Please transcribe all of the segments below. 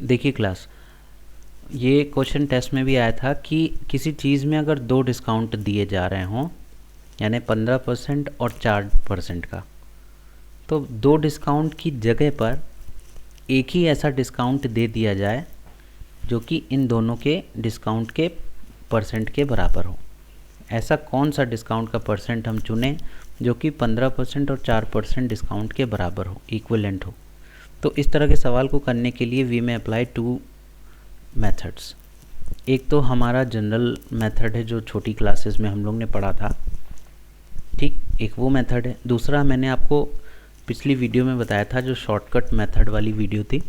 देखिए क्लास, ये question test में भी आया था कि किसी चीज़ में अगर दो डिस्काउंट दिए जा रहे हों, यानी 15% और 4% का, तो दो डिस्काउंट की जगह पर एक ही ऐसा डिस्काउंट दे दिया जाए जो कि इन दोनों के डिस्काउंट के परसेंट के बराबर हो। ऐसा कौन सा डिस्काउंट का परसेंट हम चुनें जो कि 15% और 4% डिस्काउंट के बराबर हो, इक्विवेलेंट हो। तो इस तरह के सवाल को करने के लिए वी में अप्लाई टू मेथड्स। एक तो हमारा जनरल मेथड है जो छोटी क्लासेस में हम लोग ने पढ़ा था, ठीक, एक वो मेथड है। दूसरा मैंने आपको पिछली वीडियो में बताया था जो शॉर्टकट मेथड वाली वीडियो थी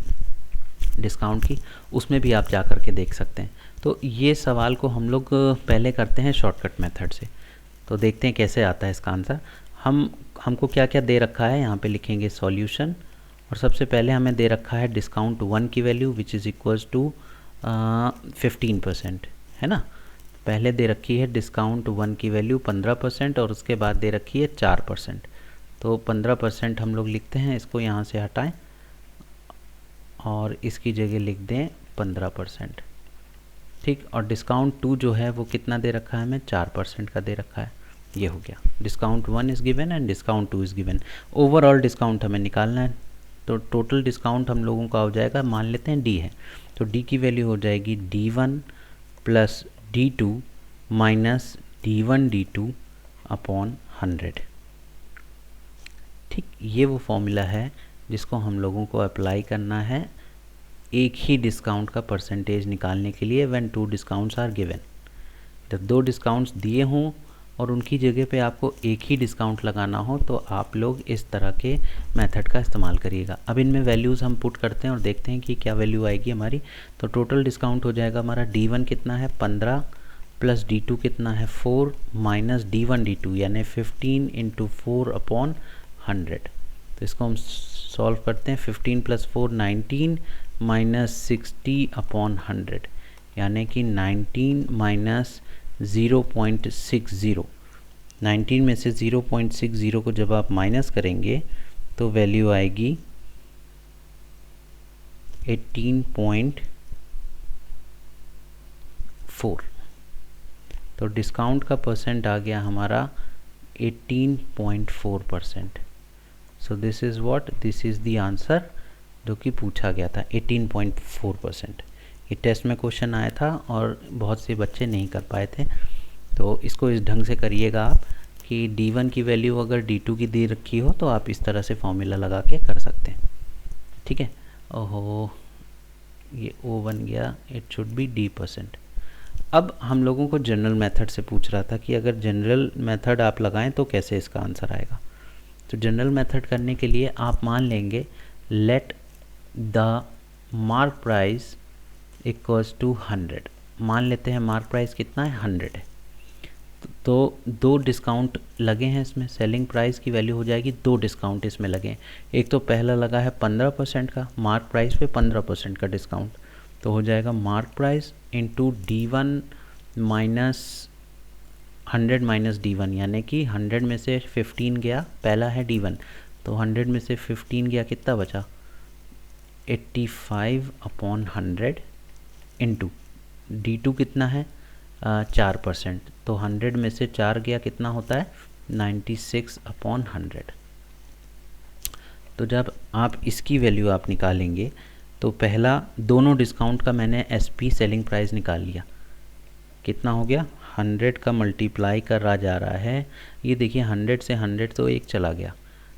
डिस्काउंट की, उसमें भी आप जा कर के देख सकते हैं। तो ये सवाल को हम लोग पहले करते हैं शॉर्टकट मेथड से, तो देखते हैं कैसे आता है इसका आंसर। हमको क्या क्या दे रखा है, यहाँ पे लिखेंगे सॉल्यूशन, और सबसे पहले हमें दे रखा है डिस्काउंट 1 की value which is equals to 15%, है ना। पहले दे रखी है डिस्काउंट 1 की वैल्यू 15% और उसके बाद दे रखी है 4%। तो 15% हम लोग लिखते हैं, इसको यहाँ से हटाएं और इसकी जगह लिख दें 15%, ठीक। और डिस्काउंट 2 जो है वो कितना दे रखा है हमें, 4% का दे रखा है। ये हो गया, discount 1 is given and discount 2 is given. Overall discount हमें निकालना है, तो टोटल डिस्काउंट हम लोगों का हो जाएगा, मान लेते हैं डी है, तो डी की वैल्यू हो जाएगी D1 plus D2 minus D1 D2 upon 100, ठीक। ये वो फॉर्मूला है जिसको हम लोगों को अप्लाई करना है एक ही डिस्काउंट का परसेंटेज निकालने के लिए, व्हेन 2 डिस्काउंट्स आर गिवन। जब 2 डिस्काउंट्स दिए हों और उनकी जगह पे आपको एक ही डिस्काउंट लगाना हो तो आप लोग इस तरह के मेथड का इस्तेमाल करिएगा। अब इनमें वैल्यूज़ हम पुट करते हैं और देखते हैं कि क्या वैल्यू आएगी हमारी। तो टोटल डिस्काउंट हो जाएगा हमारा D1 कितना है 15 प्लस D2 कितना है 4 माइनस D1 D2 यानी 15 इंटू 4 अपॉन 100। तो इसको हम सॉल्व करते हैं, 15 प्लस 4 19 माइनस 60 अपॉन 100 यानी कि 19 माइनस 0.60। 19 में से 0.60 को जब आप माइनस करेंगे तो वैल्यू आएगी 18.4। तो डिस्काउंट का परसेंट आ गया हमारा 18.4%। So this is what, this is the answer जो कि पूछा गया था, 18.4%। ये टेस्ट में क्वेश्चन आया था और बहुत से बच्चे नहीं कर पाए थे। तो इसको इस ढंग से करिएगा आप कि D1 की वैल्यू अगर D2 की दे रखी हो तो आप इस तरह से फॉर्मूला लगा के कर सकते हैं, ठीक है। ओहो, ये O बन गया, इट शुड बी D%। अब हम लोगों को जनरल मेथड से पूछ रहा था कि अगर जनरल मेथड आप लगाएं तो कैसे इसका आंसर आएगा। तो जनरल मेथड करने के लिए आप मान लेंगे let the mark price equals to 100। मान लेते हैं मार्क प्राइस कितना है 100 है, तो 2 डिस्काउंट लगे हैं इसमें, सेलिंग प्राइस की वैल्यू हो जाएगी, 2 डिस्काउंट इसमें लगे हैं। एक तो पहला लगा है 15% का, मार्क प्राइस पे 15% का डिस्काउंट, तो हो जाएगा mark price into D1 minus 100 minus D1 यानी कि 100 में से 15 गया, पहला है D1, तो 100 में से 15 गया, कितना बचा 85 अपॉन 100 इंटू D2 कितना है 4%, तो 100 में से 4 गया, कितना होता है 96 अपॉन 100। तो जब आप इसकी वैल्यू आप निकालेंगे तो पहला दोनों डिस्काउंट का मैंने SP सेलिंग प्राइस निकाल लिया, कितना हो गया 100 का मल्टीप्लाई करा जा रहा है, ये देखिए 100 से 100 तो एक चला गया।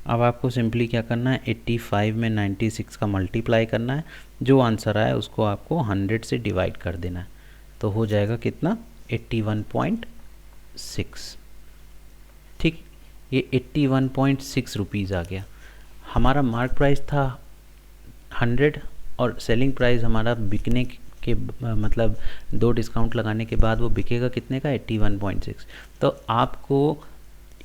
अब आपको सिंपली क्या करना है 85 में 96 का मल्टीप्लाई करना है, जो आंसर आया उसको आपको 100 से डिवाइड कर देना है, तो हो जाएगा कितना 81.6, ठीक। ये 81.6 रुपीज़ आ गया। हमारा मार्क प्राइस था 100 और सेलिंग प्राइस हमारा बिकने के मतलब 2 डिस्काउंट लगाने के बाद वो बिकेगा कितने का 81.6। तो आपको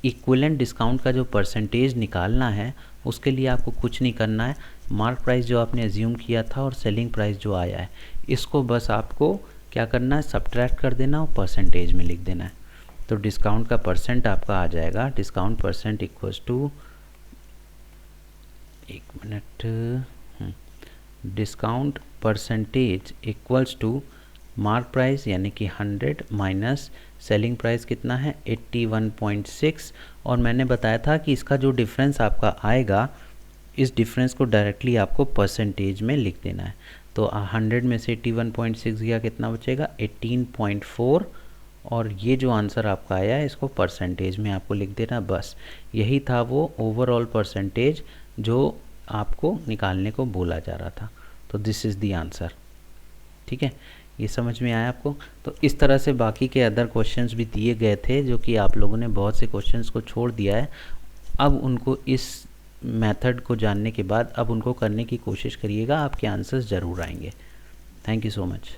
इक्विवेलेंट डिस्काउंट का जो परसेंटेज निकालना है उसके लिए आपको कुछ नहीं करना है, मार्क प्राइस जो आपने एज्यूम किया था और सेलिंग प्राइस जो आया है इसको बस आपको क्या करना है सब्ट्रैक्ट कर देना और परसेंटेज में लिख देना है। तो डिस्काउंट का परसेंट आपका आ जाएगा, डिस्काउंट परसेंट इक्वल्स टू, एक minute, discount percentage equals to mark price यानी कि 100 माइनस सेलिंग प्राइस कितना है 81.6, और मैंने बताया था कि इसका जो डिफरेंस आपका आएगा इस डिफरेंस को डायरेक्टली आपको परसेंटेज में लिख देना है। तो 100 में से 81.6 गया, कितना बचेगा 18.4, और ये जो आंसर आपका आया है इसको परसेंटेज में आपको लिख देना। बस यही था वो ओवरऑल परसेंटेज जो आपको निकालने को बोला जा रहा था। तो दिस इज़ द आंसर। ठीक है, ये समझ में आया आपको। तो इस तरह से बाकी के अदर क्वेश्चंस भी दिए गए थे जो कि आप लोगों ने बहुत से क्वेश्चंस को छोड़ दिया है। अब उनको इस मेथड को जानने के बाद अब उनको करने की कोशिश करिएगा, आपके आंसर्स ज़रूर आएंगे। Thank you so much.